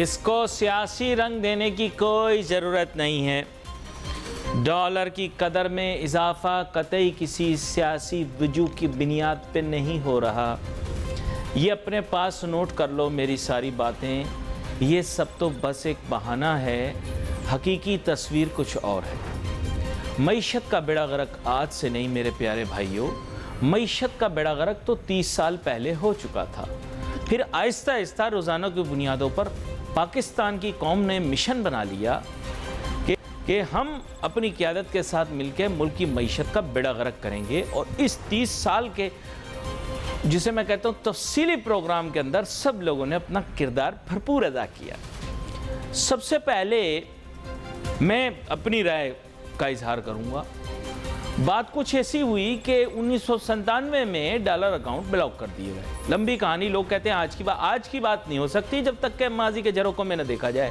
اس کو سیاسی رنگ دینے کی کوئی ضرورت نہیں ہے۔ ڈالر کی قدر میں اضافہ قطعی کسی سیاسی وجوہ کی بنیاد پہ نہیں ہو رہا۔ یہ اپنے پاس نوٹ کر لو میری ساری باتیں، یہ سب تو بس ایک بہانہ ہے، حقیقی تصویر کچھ اور ہے۔ معیشت کا بیڑا غرق آج سے نہیں میرے پیارے بھائیوں، معیشت کا بیڑا غرق تو 30 سال پہلے ہو چکا تھا۔ پھر آہستہ آہستہ روزانہ کی بنیادوں پر پاکستان کی قوم نے مشن بنا لیا کہ ہم اپنی قیادت کے ساتھ مل کے ملک کی معیشت کا بیڑا غرق کریں گے، اور اس 30 سال کے جسے میں کہتا ہوں تفصیلی پروگرام کے اندر سب لوگوں نے اپنا کردار بھرپور ادا کیا۔ سب سے پہلے میں اپنی رائے کا اظہار کروں گا۔ بات کچھ ایسی ہوئی کہ 1997 میں ڈالر اکاؤنٹ بلاک کر دیے گئے۔ لمبی کہانی، لوگ کہتے ہیں آج کی بات نہیں ہو سکتی جب تک کہ ماضی کے جھروکوں میں نہ دیکھا جائے۔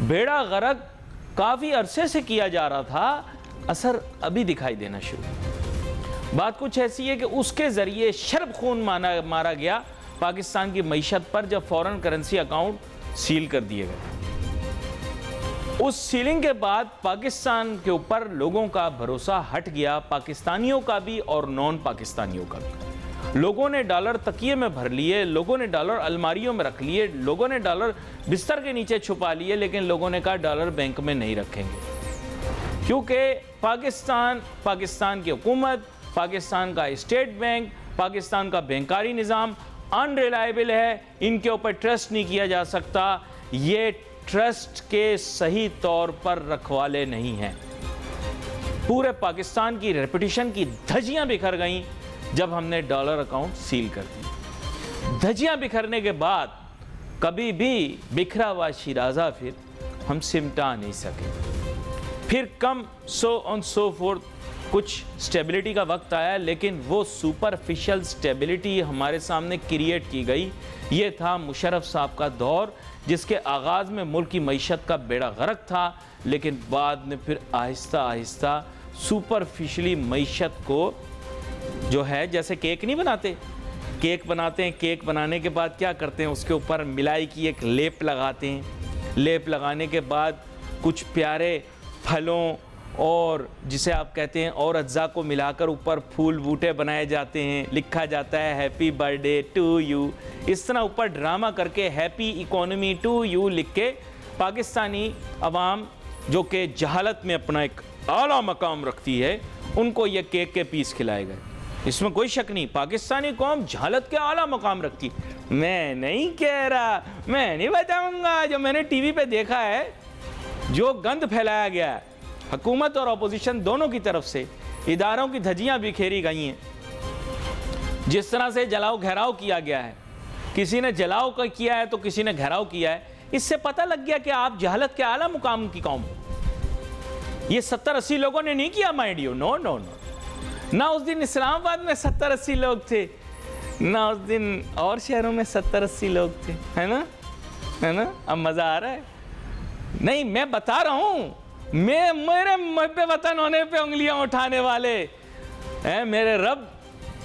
بیڑا غرق کافی عرصے سے کیا جا رہا تھا، اثر ابھی دکھائی دینا شروع۔ بات کچھ ایسی ہے کہ اس کے ذریعے شرب خون مارا گیا پاکستان کی معیشت پر جب فورن کرنسی اکاؤنٹ سیل کر دیے گئے۔ اس سیلنگ کے بعد پاکستان کے اوپر لوگوں کا بھروسہ ہٹ گیا، پاکستانیوں کا بھی اور نان پاکستانیوں کا بھی۔ لوگوں نے ڈالر تکیے میں بھر لیے، لوگوں نے ڈالر الماریوں میں رکھ لیے، لوگوں نے ڈالر بستر کے نیچے چھپا لیے، لیکن لوگوں نے کہا ڈالر بینک میں نہیں رکھیں گے، کیونکہ پاکستان کی حکومت، پاکستان کا اسٹیٹ بینک، پاکستان کا بینکاری نظام ان ریلائبل ہے، ان کے اوپر ٹرسٹ نہیں کیا جا سکتا، یہ ٹرسٹ کے صحیح طور پر رکھوالے نہیں ہیں۔ پورے پاکستان کی ریپوٹیشن کی دھجیاں بکھر گئیں جب ہم نے ڈالر اکاؤنٹ سیل کر دی۔ دھجیاں بکھرنے کے بعد کبھی بھی بکھرا ہوا شیرازہ پھر ہم سمٹا نہیں سکے۔ پھر کم سو فورتھ کچھ سٹیبلٹی کا وقت آیا، لیکن وہ سپرفیشل سٹیبلٹی ہمارے سامنے کریٹ کی گئی۔ یہ تھا مشرف صاحب کا دور، جس کے آغاز میں ملک کی معیشت کا بیڑا غرق تھا، لیکن بعد میں پھر آہستہ آہستہ سپرفیشلی معیشت کو جو ہے، جیسے کیک نہیں بناتے، کیک بناتے ہیں، کیک بنانے کے بعد کیا کرتے ہیں، اس کے اوپر ملائی کی ایک لیپ لگاتے ہیں، لیپ لگانے کے بعد کچھ پیارے پھلوں اور جسے آپ کہتے ہیں اور اجزاء کو ملا کر اوپر پھول بوٹے بنائے جاتے ہیں، لکھا جاتا ہے happy birthday to you, اس طرح اوپر ڈرامہ کر کے ہیپی اکانومی ٹو یو لکھ کے پاکستانی عوام جو کہ جہالت میں اپنا ایک اعلیٰ مقام رکھتی ہے، ان کو یہ کیک کے پیس کھلائے گئے۔ اس میں کوئی شک نہیں، پاکستانی قوم جہالت کے اعلیٰ مقام رکھتی۔ میں نہیں کہہ رہا، میں نہیں بتاؤں گا، جو میں نے ٹی وی پہ دیکھا ہے، جو گند پھیلایا گیا ہے حکومت اور اپوزیشن دونوں کی طرف سے، اداروں کی دھجیاں بکھیری گئی ہیں، جس طرح سے جلاؤ گھیراؤ کیا گیا ہے، کسی نے جلاؤ کیا ہے تو کسی نے گھیراؤ کیا ہے، اس سے پتہ لگ گیا کہ آپ جہالت کے اعلیٰ مقام کی قوم۔ یہ 70-80 لوگوں نے نہیں کیا مائنڈ یو، نو، نہ اس دن اسلام آباد میں 70-80 لوگ تھے، نہ اس دن اور شہروں میں 70-80 لوگ تھے، ہے نا؟ اب مزہ آ رہا ہے؟ نہیں، میں بتا رہا ہوں، میرے محب وطن ہونے پہ انگلیاں اٹھانے والے، اے میرے رب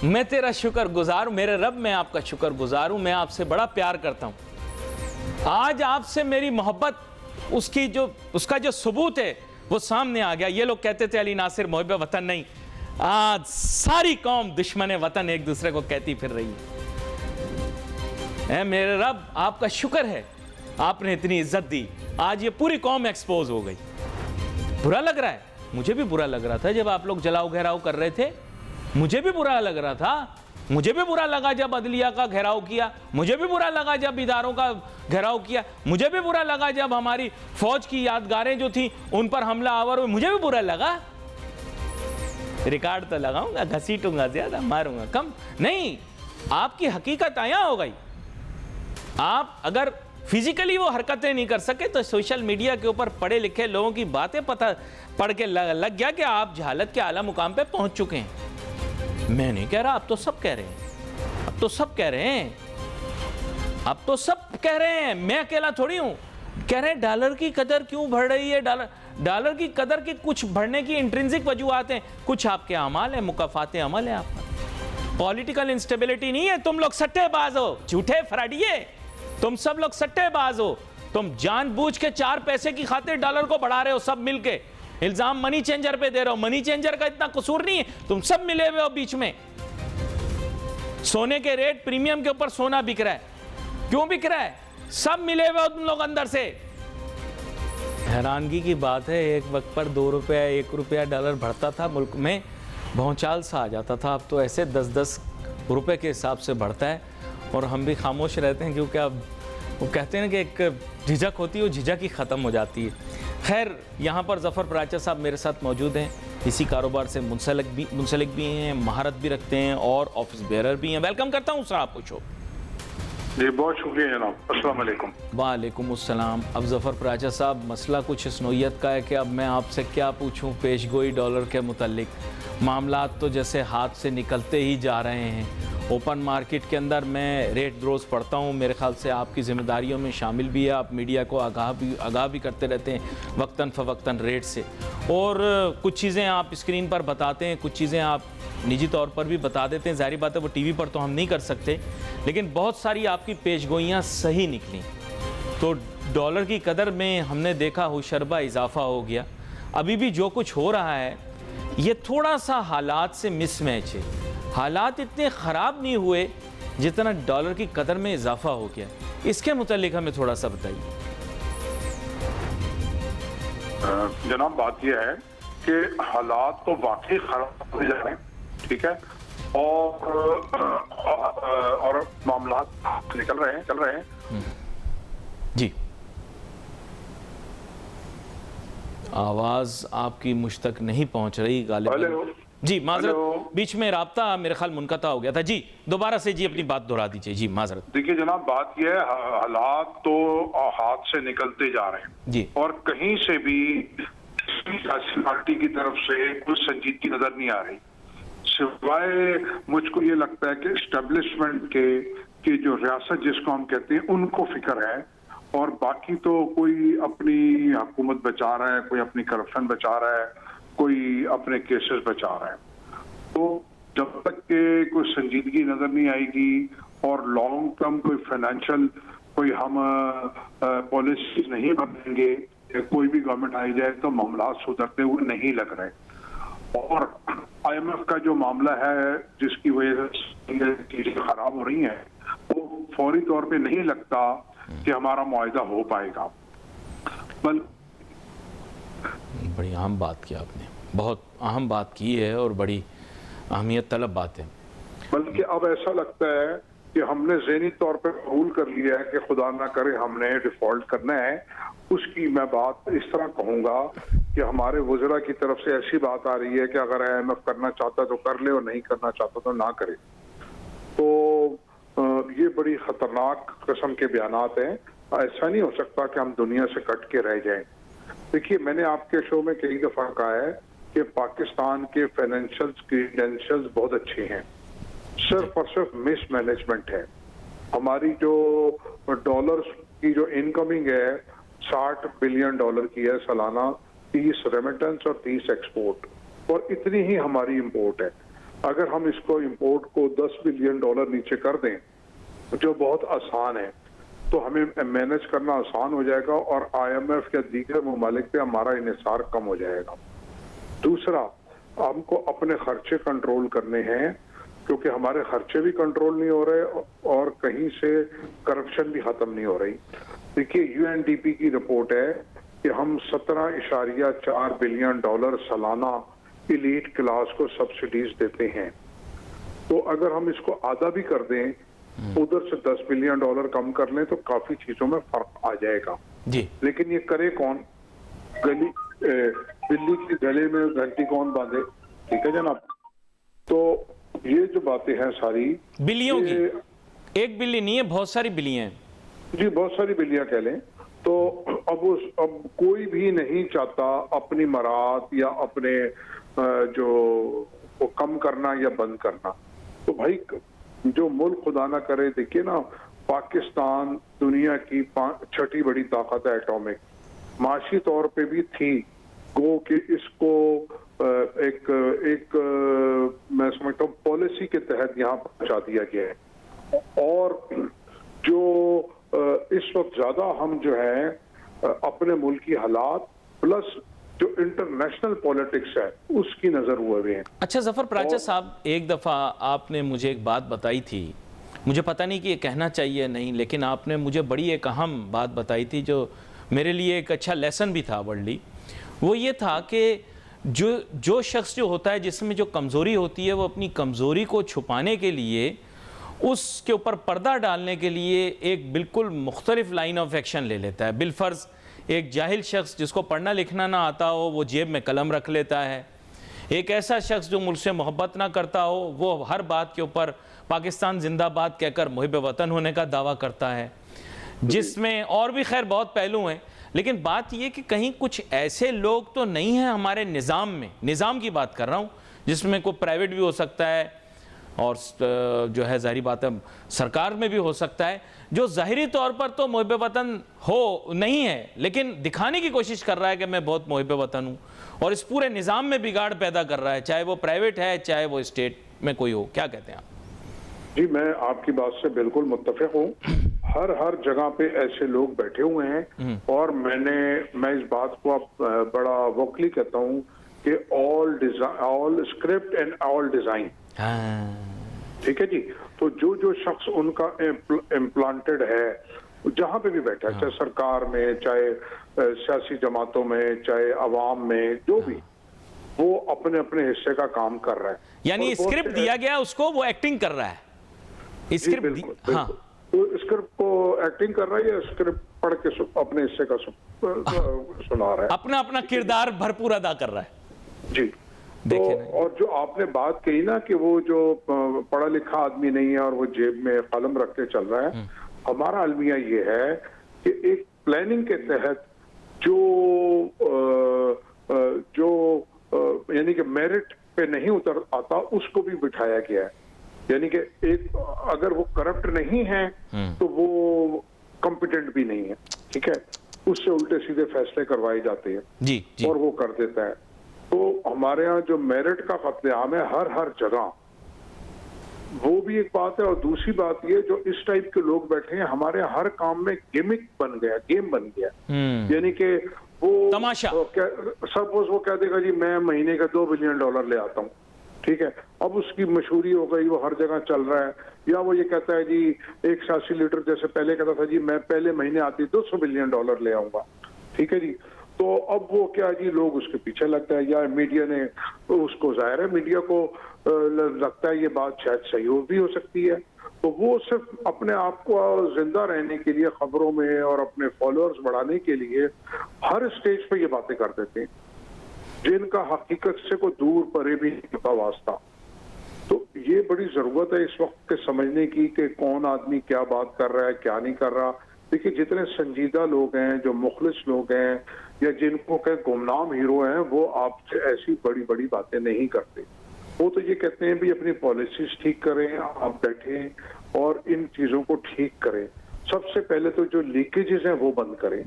میں تیرا شکر گزار ہوں، میرے رب میں آپ کا شکر گزار ہوں، میں آپ سے بڑا پیار کرتا ہوں۔ آج آپ سے میری محبت، اس کا جو ثبوت ہے وہ سامنے آ گیا۔ یہ لوگ کہتے تھے علی ناصر محب وطن نہیں، آج ساری قوم دشمن وطن ایک دوسرے کو کہتی پھر رہی ہے۔ اے میرے رب آپ کا شکر ہے، آپ نے اتنی عزت دی، آج یہ پوری قوم ایکسپوز ہو گئی۔ برا لگ رہا ہے، مجھے بھی برا لگ رہا تھا جب آپ لوگ جلاؤ گھیراؤ کر رہے تھے، مجھے بھی برا لگ رہا تھا، مجھے بھی برا لگا جب عدلیہ کا گھیراؤ کیا، مجھے بھی برا لگا جب اداروں کا گھیراؤ کیا، مجھے بھی برا لگا جب ہماری فوج کی یادگاریں جو تھیں ان پر حملہ آور ہوئے، مجھے بھی برا لگا۔ ریکارڈ تو لگاؤں گا، گھسیٹوں گا زیادہ، ماروں گا کم نہیں۔ آپ کی حقیقت آیا ہو گئی، آپ اگر فزیکلی وہ حرکتیں نہیں کر سکے تو سوشل میڈیا کے اوپر پڑھے لکھے لوگوں کی باتیں پڑھ کے لگ گیا کہ آپ جہالت کے اعلیٰ مقام پہ پہنچ چکے ہیں۔ میں نہیں کہہ رہا، اب تو سب کہہ رہے ہیں، اب تو سب کہہ رہے ہیں، اب تو سب کہہ رہے ہیں، میں اکیلا تھوڑی ہوں۔ کہہ رہے ہیں ڈالر کی قدر کیوں بڑھ رہی ہے، ڈالر کی قدر کی کچھ بڑھنے کی انٹرنسک وجوہات ہیں، کچھ آپ کے اعمال ہیں، مکافات عمل ہیں آپ پر۔ پولیٹیکل انسٹیبلٹی نہیں ہے، تم لوگ سٹے باز ہو، جھوٹے فراڈیے، تم سب لوگ سٹے باز ہو، تم جان بوجھ کے 4 پیسے کی خاطر ڈالر کو بڑھا رہے ہو سب مل کے. الزام منی چینجر پہ دے رہے ہو. منی چینجر کا اتنا قصور نہیں ہے, تم سب ملے ہوئے ہو بیچ میں. سونے کے ریٹ پریمیم کے اوپر سونا بک رہا ہے. کیوں بک رہا ہے؟ سب ملے ہوئے ہو تم لوگ اندر سے. حیرانگی کی بات ہے, ایک وقت پر 2 روپے 1 روپیہ ڈالر بڑھتا تھا ملک میں, بھونچال سا آ جاتا تھا. اب تو ایسے 10 روپے کے حساب سے بڑھتا ہے اور ہم بھی خاموش رہتے ہیں, کیونکہ اب وہ کہتے ہیں کہ ایک جھجک ہوتی ہے, وہ جھجک ہی ختم ہو جاتی ہے. خیر, یہاں پر ظفر پراچا صاحب میرے ساتھ موجود ہیں, اسی کاروبار سے منسلک بھی ہیں, مہارت بھی رکھتے ہیں اور آفس بیئرر بھی ہیں. ویلکم کرتا ہوں سر آپ کو شو. جی بہت شکریہ جناب, السلام علیکم. وعلیکم السلام. اب ظفر پراچا صاحب, مسئلہ کچھ اس نوعیت کا ہے کہ اب میں آپ سے کیا پوچھوں پیش گوئی ڈالر کے متعلق. معاملات تو جیسے ہاتھ سے نکلتے ہی جا رہے ہیں. اوپن مارکیٹ کے اندر میں ریٹ روز پڑھتا ہوں, میرے خیال سے آپ کی ذمہ داریوں میں شامل بھی ہے, آپ میڈیا کو آگاہ بھی کرتے رہتے ہیں وقتاً فوقتاً ریٹ سے, اور کچھ چیزیں آپ اسکرین پر بتاتے ہیں, کچھ چیزیں آپ نجی طور پر بھی بتا دیتے ہیں. ظاہری بات ہے وہ ٹی وی پر تو ہم نہیں کر سکتے, لیکن بہت ساری آپ کی پیش گوئیاں صحیح نکلیں. تو ڈالر کی قدر میں ہم نے دیکھا ہوشربا اضافہ ہو گیا. ابھی بھی جو کچھ ہو رہا ہے یہ تھوڑا سا حالات سے مس میچ ہے. حالات اتنے خراب نہیں ہوئے جتنا ڈالر کی قدر میں اضافہ ہو گیا. اس کے متعلق ہمیں تھوڑا سا بتائیے. جناب بات یہ ہے کہ حالات تو واقعی خراب ہو جا رہے ہیں, ٹھیک ہے, اور معاملات چل رہے ہیں. جی, آواز آپ کی مجھ تک نہیں پہنچ رہی غالباً. جی معذرت, بیچ میں رابطہ میرے خیال منقطع ہو گیا تھا. جی دوبارہ سے اپنی بات دہرا دیجئے. جی معذرت. دیکھیے جناب بات یہ ہے, حالات تو ہاتھ سے نکلتے جا رہے ہیں جی, اور کہیں سے بھی سیاسی پارٹی کی طرف سے کوئی سنجیدگی نظر نہیں آ رہی, سوائے مجھ کو یہ لگتا ہے کہ اسٹیبلشمنٹ کے جو ریاست جس کو ہم کہتے ہیں ان کو فکر ہے, اور باقی تو کوئی اپنی حکومت بچا رہا ہے, کوئی اپنی کرپشن بچا رہا ہے, کوئی اپنے کیسز بچا رہا ہے. تو جب تک کہ کوئی سنجیدگی نظر نہیں آئے گی اور لانگ ٹرم کوئی فائنینشیل کوئی ہم پالیسیز نہیں بدلیں گے, کوئی بھی گورنمنٹ آئی جائے تو معاملات سدھرتے ہوئے نہیں لگ رہے. اور آئی ایم ایف کا جو معاملہ ہے جس کی وجہ سے چیزیں خراب ہو رہی ہیں, وہ فوری طور پہ نہیں لگتا کہ ہمارا معاہدہ ہو پائے گا. بڑی اہم بات کی آپ نے, بہت اہم بات کی ہے اور بڑی اہمیت طلب بات ہے. بلکہ اب ایسا لگتا ہے کہ ہم نے ذہنی طور پہ قبول کر لیا ہے کہ خدا نہ کرے ہم نے ڈیفالٹ کرنا ہے. اس کی میں بات اس طرح کہوں گا کہ ہمارے وزراء کی طرف سے ایسی بات آ رہی ہے کہ اگر آئی ایم ایف کرنا چاہتا تو کر لے اور نہیں کرنا چاہتا تو نہ کرے. تو یہ بڑی خطرناک قسم کے بیانات ہیں. ایسا نہیں ہو سکتا کہ ہم دنیا سے کٹ کے رہ جائیں. دیکھیے میں نے آپ کے شو میں کئی دفعہ کہا ہے کہ پاکستان کے فائنینشیل کریڈینشیلز بہت اچھے ہیں, صرف اور صرف مس مینجمنٹ ہے. ہماری جو ڈالرز کی جو انکمنگ ہے 60 بلین ڈالر کی ہے سالانہ, 30 ریمیٹنس اور 30 ایکسپورٹ, اور اتنی ہی ہماری امپورٹ ہے. اگر ہم اس کو امپورٹ کو 10 بلین ڈالر نیچے کر دیں جو بہت آسان ہے تو ہمیں مینج کرنا آسان ہو جائے گا اور آئی ایم ایف یا دیگر ممالک پہ ہمارا انحصار کم ہو جائے گا. دوسرا, ہم کو اپنے خرچے کنٹرول کرنے ہیں کیونکہ ہمارے خرچے بھی کنٹرول نہیں ہو رہے اور کہیں سے کرپشن بھی ختم نہیں ہو رہی. دیکھیے یو این ڈی پی کی رپورٹ ہے کہ ہم 17.4 بلین ڈالر سالانہ ایلیٹ کلاس کو سبسڈیز دیتے ہیں. تو اگر ہم اس کو آدھا بھی کر دیں, ادھر سے 10 بلین ڈالر کم کر لیں تو کافی چیزوں میں فرق آ جائے گا. جی, لیکن یہ کرے کون؟ بلی کی گلے میں گھنٹی کون باندھے؟ ٹھیک ہے جناب. تو یہ جو باتیں ہیں ساری بلیوں کی, ایک بلی نہیں ہے, بہت ساری بلیاں ہیں. جی بہت ساری بلیاں کہہ لیں. تو اب کوئی بھی نہیں چاہتا اپنی مراد یا اپنے جو کم کرنا یا بند کرنا. تو بھائی جو ملک خدا نہ کرے, دیکھیے نا پاکستان دنیا کی 6ٹھی بڑی طاقت ہے ایٹامک, معاشی طور پہ بھی تھی, گو کہ اس کو ایک میں سمجھتا ہوں پالیسی کے تحت یہاں پہنچا دیا گیا ہے. اور جو اس وقت زیادہ ہم جو ہے اپنے ملک کی حالات پلس جو انٹرنیشنل پولیٹکس ہے اس کی نظر ہوئے ہیں. اچھا ظفر پراچا صاحب، ایک دفعہ آپ نے مجھے ایک بات بتائی تھی، مجھے پتہ نہیں کہ یہ کہنا چاہیے نہیں، لیکن آپ نے مجھے بڑی ایک اہم بات بتائی تھی جو میرے لیے ایک اچھا لیسن بھی تھا ورلڈلی. وہ یہ تھا کہ جو شخص جو ہوتا ہے جس میں جو کمزوری ہوتی ہے وہ اپنی کمزوری کو چھپانے کے لیے، اس کے اوپر پردہ ڈالنے کے لیے ایک بالکل مختلف لائن آف ایکشن لے لیتا ہے. بالفرض ایک جاہل شخص جس کو پڑھنا لکھنا نہ آتا ہو وہ جیب میں قلم رکھ لیتا ہے. ایک ایسا شخص جو ملک سے محبت نہ کرتا ہو وہ ہر بات کے اوپر پاکستان زندہ باد کہہ کر محب وطن ہونے کا دعویٰ کرتا ہے، جس میں اور بھی خیر بہت پہلو ہیں. لیکن بات یہ کہ کہیں کچھ ایسے لوگ تو نہیں ہیں ہمارے نظام میں، نظام کی بات کر رہا ہوں، جس میں کوئی پرائیویٹ بھی ہو سکتا ہے اور جو ہے ظاہری بات ہے سرکار میں بھی ہو سکتا ہے، جو ظاہری طور پر تو محب وطن ہو نہیں ہے لیکن دکھانے کی کوشش کر رہا ہے کہ میں بہت محب وطن ہوں، اور اس پورے نظام میں بگاڑ پیدا کر رہا ہے، چاہے وہ پرائیویٹ ہے چاہے وہ اسٹیٹ میں کوئی ہو. کیا کہتے ہیں آپ؟ جی میں آپ کی بات سے بالکل متفق ہوں. ہر جگہ پہ ایسے لوگ بیٹھے ہوئے ہیں، اور میں اس بات کو اب بڑا وکلی کہتا ہوں کہ آل اسکرپٹ اینڈ آل ڈیزائن. ٹھیک ہے جی. تو جو شخص ان کا امپلانٹڈ ہے جہاں پہ بھی بیٹھا ہے، چاہے سرکار میں، چاہے سیاسی جماعتوں میں، چاہے عوام میں، جو بھی، وہ اپنے اپنے حصے کا کام کر رہا ہے. یعنی اسکرپٹ دیا گیا اس کو، وہ ایکٹنگ کر رہا ہے. اسکرپٹ کو ایکٹنگ کر رہا ہے یا اسکرپٹ پڑھ کے اپنے حصے کا سنا رہا ہے، اپنا کردار بھرپور ادا کر رہا ہے. جی. تو اور جو آپ نے بات کہی نا کہ وہ جو پڑھا لکھا آدمی نہیں ہے اور وہ جیب میں قلم رکھ کے چل رہا ہے، ہمارا المیہ یہ ہے کہ ایک پلاننگ کے تحت جو یعنی کہ میرٹ پہ نہیں اتر آتا اس کو بھی بٹھایا گیا ہے. یعنی کہ ایک اگر وہ کرپٹ نہیں ہے تو وہ کمپیٹنٹ بھی نہیں ہے. ٹھیک ہے. اس سے الٹے سیدھے فیصلے کروائے جاتے ہیں اور وہ کر دیتا ہے. تو ہمارے ہاں جو میرٹ کا قتل عام ہے ہر جگہ، وہ بھی ایک بات ہے. اور دوسری بات یہ جو اس ٹائپ کے لوگ بیٹھے ہیں ہمارے ہر کام میں گیمک بن گیا، گیم بن گیا. یعنی کہ وہ سپوز وہ کہہ دے گا جی میں مہینے کا $2 بلین لے آتا ہوں. ٹھیک ہے. اب اس کی مشہوری ہو گئی، وہ ہر جگہ چل رہا ہے. یا وہ یہ کہتا ہے جی ایک سیاسی لیڈر جیسے پہلے کہتا تھا جی میں پہلے مہینے آتی $200 بلین لے آؤں گا. ٹھیک ہے جی. تو اب وہ کیا جی لوگ اس کے پیچھے لگتا ہے، یا میڈیا نے اس کو، ظاہر ہے میڈیا کو لگتا ہے یہ بات شاید صحیح بھی ہو سکتی ہے، تو وہ صرف اپنے آپ کو زندہ رہنے کے لیے خبروں میں اور اپنے فالوورز بڑھانے کے لیے ہر اسٹیج پہ یہ باتیں کر دیتے ہیں جن کا حقیقت سے کوئی دور پرے بھی نہیں ہوتا واسطہ. تو یہ بڑی ضرورت ہے اس وقت کے سمجھنے کی کہ کون آدمی کیا بات کر رہا ہے کیا نہیں کر رہا. دیکھیے جتنے سنجیدہ لوگ ہیں، جو مخلص لوگ ہیں، یا جن کو کہ گمنام ہیرو ہیں، وہ آپ سے ایسی بڑی بڑی باتیں نہیں کرتے. وہ تو یہ کہتے ہیں بھی اپنی پالیسیز ٹھیک کریں، آپ بیٹھیں اور ان چیزوں کو ٹھیک کریں. سب سے پہلے تو جو لیکیجز ہیں وہ بند کریں.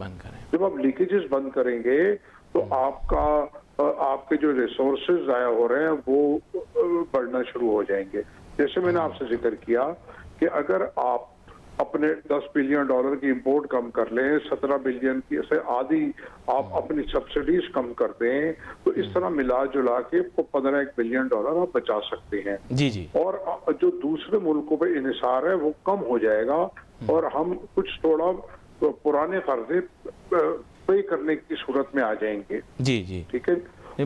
جب آپ لیکیجز بند کریں گے تو آپ کے جو ریسورسز ضائع ہو رہے ہیں وہ بڑھنا شروع ہو جائیں گے. جیسے میں نے آپ سے ذکر کیا کہ اگر آپ اپنے $10 بلین کی امپورٹ کم کر لیں، 17 بلین کی سے آدھی آپ اپنی سبسڈیز کم کر دیں، تو اس طرح ملا جلا کے $15 بلین آپ بچا سکتے ہیں. جی. اور جو دوسرے ملکوں پہ انحصار ہے وہ کم ہو جائے گا اور ہم کچھ تھوڑا پرانے قرضے پے کرنے کی صورت میں آ جائیں گے. جی. ٹھیک ہے.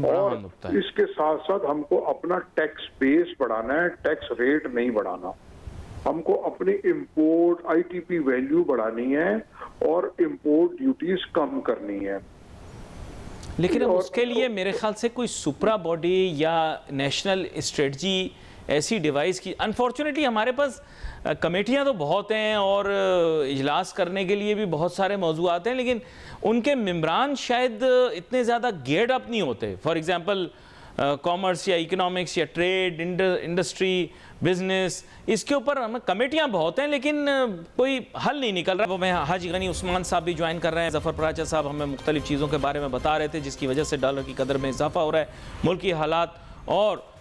اور اس کے ساتھ ساتھ ہم کو اپنا ٹیکس بیس بڑھانا ہے، ٹیکس ریٹ نہیں بڑھانا. ہم کو اپنی امپورٹ ITP ویلیو بڑھانی ہے اور امپورٹ ڈیوٹیز کم کرنی ہے. لیکن اب اس کے لیے میرے خیال سے کوئی سپرا باڈی یا نیشنل اسٹریٹجی ایسی ڈیوائس کی، انفارچونیٹلی ہمارے پاس کمیٹیاں تو بہت ہیں اور اجلاس کرنے کے لیے بھی بہت سارے موضوعات ہیں، لیکن ان کے ممبران شاید اتنے زیادہ گیئرڈ اپ نہیں ہوتے. فار ایگزامپل کامرس یا اکنامکس یا ٹریڈ، انڈسٹری، بزنس، اس کے اوپر ہمیں کمیٹیاں بہت ہیں لیکن کوئی حل نہیں نکل رہا. وہ میں حاجی غنی عثمان صاحب بھی جوائن کر رہے ہیں. ظفر پراچا صاحب ہمیں مختلف چیزوں کے بارے میں بتا رہے تھے جس کی وجہ سے ڈالر کی قدر میں اضافہ ہو رہا ہے، ملک کی حالات اور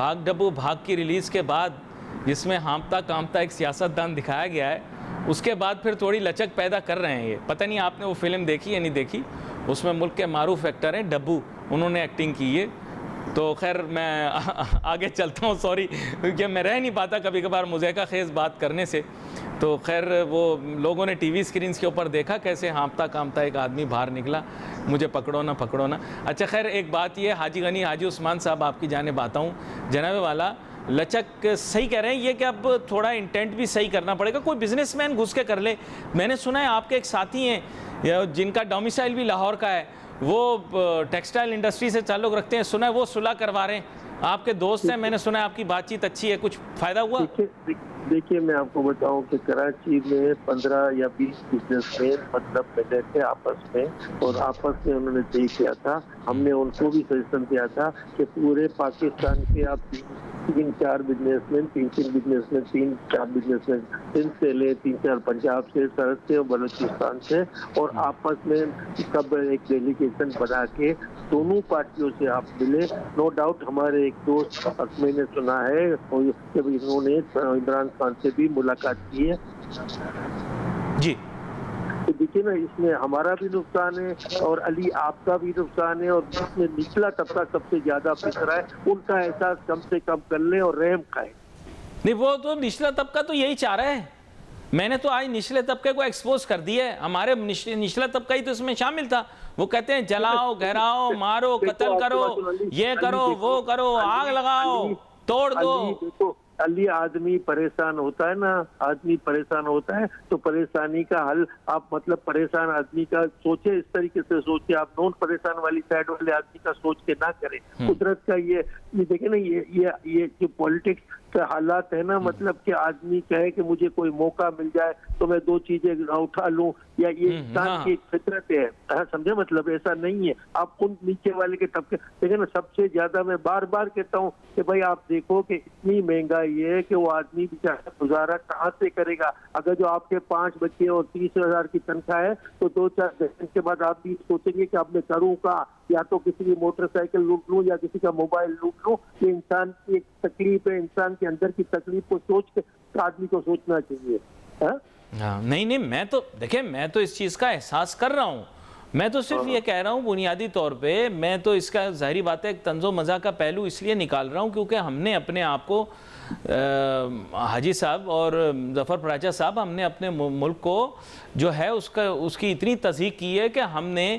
بھاگ ڈبو بھاگ کی ریلیز کے بعد جس میں ہانپتا کانپتا ایک سیاستدان دکھایا گیا ہے، اس کے بعد پھر تھوڑی لچک پیدا کر رہے ہیں یہ. پتہ نہیں آپ نے وہ فلم دیکھی یا نہیں دیکھی، اس میں ملک کے معروف ایکٹر ہیں ڈبو، انہوں نے ایکٹنگ کی ہے. تو خیر میں آگے چلتا ہوں، سوری کیونکہ میں رہ نہیں پاتا کبھی کبھار مضحکہ خیز بات کرنے سے. تو خیر وہ لوگوں نے ٹی وی اسکرینز کے اوپر دیکھا کیسے ہانپتا کانپتا ایک آدمی باہر نکلا، مجھے پکڑو نہ پکڑو نہ. اچھا خیر ایک بات یہ، حاجی غنی حاجی عثمان صاحب آپ کی جانب آتا ہوں. جناب والا لچک صحیح کہہ رہے ہیں، یہ کہ اب تھوڑا انٹینٹ بھی صحیح کرنا پڑے گا. کوئی بزنس مین گھس کے کر لے. میں نے سنا ہے آپ کے ایک ساتھی ہیں جن کا ڈومیسائل بھی لاہور کا ہے، وہ ٹیکسٹائل انڈسٹری سے تعلق رکھتے ہیں، سنا ہے وہ صلح کروا رہے ہیں، آپ کے دوست ہیں، میں نے سنا ہے آپ کی بات چیت اچھی ہے، کچھ فائدہ ہوا؟ دیکھیے میں آپ کو بتاؤں کہ کراچی میں 15 یا 20 بزنس مین مطلب ملے تھے آپس میں، اور آپس میں انہوں نے طے کیا تھا، ہم نے ان کو بھی سجیشن دیا تھا کہ پورے پاکستان کے آپ 3-4 business man, 3 business man, 3-4 business man Sindh سے لے، 3-4 پنجاب سے، سرحد سے اور بلوچستان سے، اور آپس میں سب ایک ڈیلیگیشن بنا کے دونوں پارٹیوں سے آپ ملے. نو ڈاؤٹ ہمارے ایک دوست میں نے سنا ہے کہ انہوں نے عمران خان سے بھی ملاقات کی ہے. جی تو دیکھیے نا، اس میں ہمارا بھی نقصان ہے اور علی آپ کا بھی نقصان ہے، اور جس میں نچلا طبقہ سب سے زیادہ پس رہا ہے ان کا احساس کم سے کم کر لیں اور رحم کھائیں. نہیں، وہ تو نچلا طبقہ تو یہی چاہ رہا ہے. میں نے تو آج نچلے طبقے کو ایکسپوز کر دیا ہے. ہمارے نچلا طبقہ ہی تو اس میں شامل تھا. وہ کہتے ہیں جلاؤ، گھیراؤ، مارو، قتل کرو، یہ کرو، وہ کرو، آگ لگاؤ، توڑ دو. علی آدمی پریشان ہوتا ہے نا، آدمی پریشان ہوتا ہے تو پریشانی کا حل آپ مطلب پریشان آدمی کا سوچے، اس طریقے سے سوچے، آپ نون پریشان والی سائڈ والے آدمی کا سوچ کے نہ کریں. قدرت کا یہ دیکھیں نا، یہ جو پولیٹکس کا حالات ہے نا، مطلب کہ آدمی کہے کہ مجھے کوئی موقع مل جائے تو میں 2 چیزیں اٹھا لوں، یا یہ انسان کی فطرت ہے. سمجھے مطلب ایسا نہیں ہے. آپ ان نیچے والے کے طبقے دیکھیں نا، سب سے زیادہ میں بار بار کہتا ہوں کہ بھائی آپ دیکھو کہ اتنی مہنگائی ہے کہ وہ آدمی بیچارہ گزارا کہاں سے کرے گا. اگر جو آپ کے 5 بچے اور 30,000 کی تنخواہ ہے تو 2-4 دن کے بعد آپ بھی سوچیں گے کہ اب میں کروں کا، یا تو کسی کی موٹر سائیکل لوٹ لوں یا کسی کا موبائل لوٹ لوں. یہ انسان کی ایک تکلیف ہے، انسان کے اندر کی تکلیف کو سوچ کے آدمی کو سوچنا چاہیے. نہیں میں تو دیکھیں، میں تو اس چیز کا احساس کر رہا ہوں. میں تو صرف یہ کہہ رہا ہوں بنیادی طور پہ، میں تو اس کا ظاہری بات ہے ایک طنز و مزاح کا پہلو اس لیے نکال رہا ہوں کیونکہ ہم نے اپنے آپ کو حاجی صاحب اور ظفر پراچا صاحب، ہم نے اپنے ملک کو جو ہے اس کی اتنی تصحیح کی ہے کہ ہم نے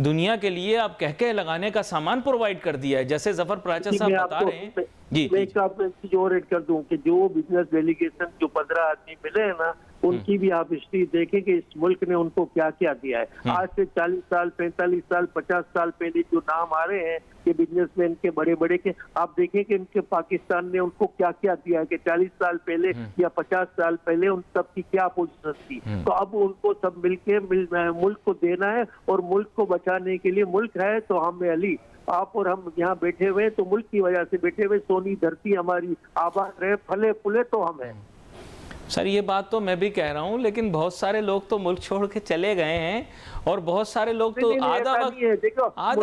دنیا کے لیے اب کہہ لگانے کا سامان پرووائڈ کر دیا ہے. جیسے ظفر پراچا صاحب بتا رہے ہیں. جی میں ایک آپ چیز اور ایڈ کر دوں کہ جو بزنس ڈیلیگیشن جو 15 آدمی ملے ہیں نا، ان کی بھی آپ ہسٹری دیکھیں کہ اس ملک نے ان کو کیا کیا دیا ہے. آج سے 40 سال 45 سال 50 سال پہلے جو نام آ رہے ہیں کہ بزنس مین کے بڑے بڑے کے، آپ دیکھیں کہ ان کے پاکستان نے ان کو کیا کیا دیا ہے، کہ 40 سال پہلے یا 50 سال پہلے ان سب کی کیا پوزیشن تھی. تو اب ان کو سب مل کے ملک کو دینا ہے، اور ملک کو بچانے کے لیے ملک ہے تو ہم علی آپ اور ہم یہاں بیٹھے ہوئے تو ملک کی وجہ سے بیٹھے ہوئے، سونی دھرتی ہماری آباد رہے، پھلے پھولے تو ہم ہیں. سر یہ بات تو میں بھی کہہ رہا ہوں، لیکن بہت سارے لوگ تو ملک چھوڑ کے چلے گئے ہیں، اور بہت سارے لوگ تو آدھا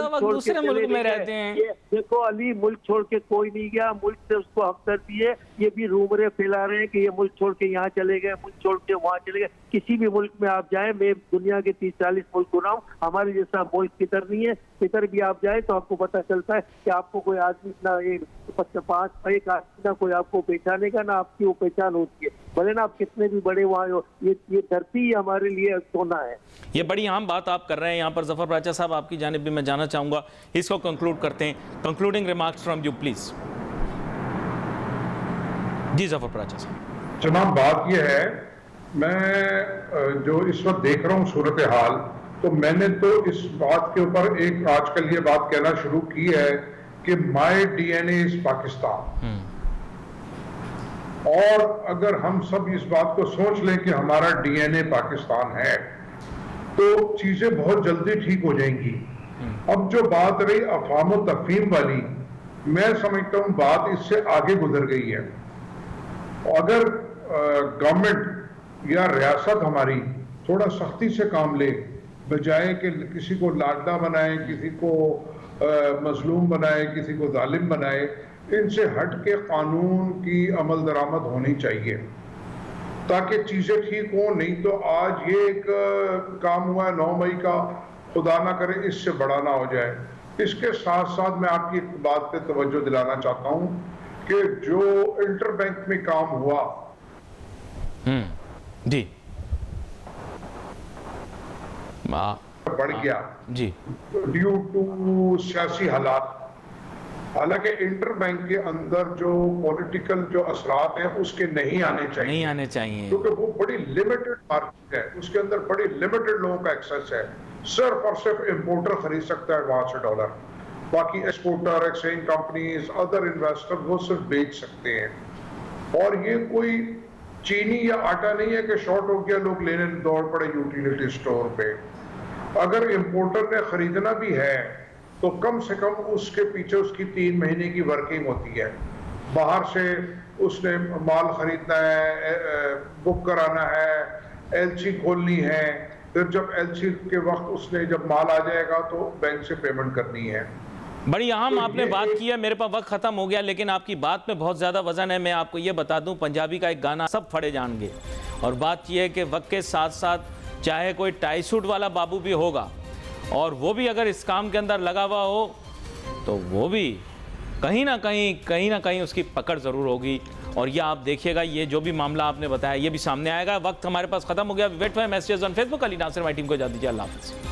وقت دوسرے ملک میں رہتے ہیں. دیکھو علی، ملک چھوڑ کے کوئی نہیں گیا، ملک سے اس کو ہمدردی ہے. یہ بھی رومرے پھیلا رہے ہیں کہ یہ ملک چھوڑ کے یہاں چلے گئے، ملک چھوڑ کے وہاں چلے گئے. کسی بھی ملک میں آپ جائیں، میں دنیا کے 30-40 ملک گھوما ہوں، ہمارے جیسا ملک کدھر نہیں ہے. ادھر بھی آپ جائیں تو آپ کو پتہ چلتا ہے کہ آپ کو کوئی آدمی نہ ایک آدمی نہ کوئی آپ کو پہچانے کا، نہ آپ کی وہ پہچان ہوتی ہے. بھلے نا آپ کتنے بھی بڑے وہاں ہو، یہ دھرتی ہمارے لیے سونا ہے. یہ بڑی اہم بات آپ کر رہے ہیں یہاں پر. ظفر پراچا صاحب آپ کی جانب بھی میں جانا چاہوں گا، اس کو کنکلوڈ کرتے ہیں. Concluding remarks from you please. جی ظفر پراچا صاحب. جناب بات یہ ہے، میں جو اس وقت دیکھ رہا ہوں صورتحال، تو میں نے تو اس بات کے اوپر ایک آج کل یہ بات کہنا شروع کی ہے کہ مائی ڈی این اے از پاکستان. اور اگر ہم سب اس بات کو سوچ لیں کہ ہمارا ڈی این اے پاکستان ہے تو چیزیں بہت جلدی ٹھیک ہو جائیں گی. اب جو بات رہی افہام و تفہیم والی، میں سمجھتا ہوں بات اس سے آگے گزر گئی ہے. اگر گورنمنٹ یا ریاست ہماری تھوڑا سختی سے کام لے، بجائے کہ کسی کو لاڈلا بنائے، کسی کو مظلوم بنائے، کسی کو ظالم بنائے، ان سے ہٹ کے قانون کی عمل درآمد ہونی چاہیے تاکہ چیزیں ٹھیک ہوں. نہیں تو آج یہ ایک کام ہوا ہے 9 مئی کا، خدا نہ کرے اس سے بڑا نہ ہو جائے. اس کے ساتھ ساتھ میں آپ کی ایک بات پہ توجہ دلانا چاہتا ہوں کہ جو انٹر بینک میں کام ہوا جی بڑھ گیا جی ڈیو ٹو سیاسی حالات. حالانکہ انٹر بینک کے اندر جو پولیٹیکل جو اثرات ہیں اس کے نہیں آنے چاہیے کیونکہ وہ بڑی لیمیٹڈ مارکیٹ ہے، اس کے اندر بڑی لیمیٹڈ لوگوں کا ایکسس ہے. صرف اور صرف امپورٹر خرید سکتا ہے ایڈوانس ڈالر، باقی exporter, exchange companies, other investor وہ صرف بیچ سکتے ہیں. اور یہ کوئی چینی یا آٹا نہیں ہے کہ شارٹ ہو گیا لوگ لینے دوڑ پڑے یوٹیلیٹی سٹور پہ. اگر امپورٹر نے خریدنا بھی ہے تو کم سے کم اس کے پیچھے اس کی 3 مہینے کی ورکنگ ہوتی ہے. باہر سے اس نے مال خریدنا ہے، بک کرانا ہے، ایل سی کھولنی ہے، پھر جب ایل سی کے وقت اس نے جب مال آ جائے گا تو بینک سے پیمنٹ کرنی ہے. بڑی اہم آپ نے بات کی ہے. میرے پاس وقت ختم ہو گیا لیکن آپ کی بات میں بہت زیادہ وزن ہے. میں آپ کو یہ بتا دوں پنجابی کا ایک گانا سب پھڑے جان گے، اور بات یہ ہے کہ وقت کے ساتھ ساتھ چاہے کوئی ٹائی سوٹ والا بابو بھی ہوگا اور وہ بھی اگر اس کام کے اندر لگا ہوا ہو تو وہ بھی کہیں نہ کہیں اس کی پکڑ ضرور ہوگی. اور یہ آپ دیکھیے گا، یہ جو بھی معاملہ آپ نے بتایا یہ بھی سامنے آئے گا. وقت ہمارے پاس ختم ہو گیا. Wait for messages on Facebook. Ali Nasir ہماری ٹیم کو اجازت دیجیے. اللہ حافظ.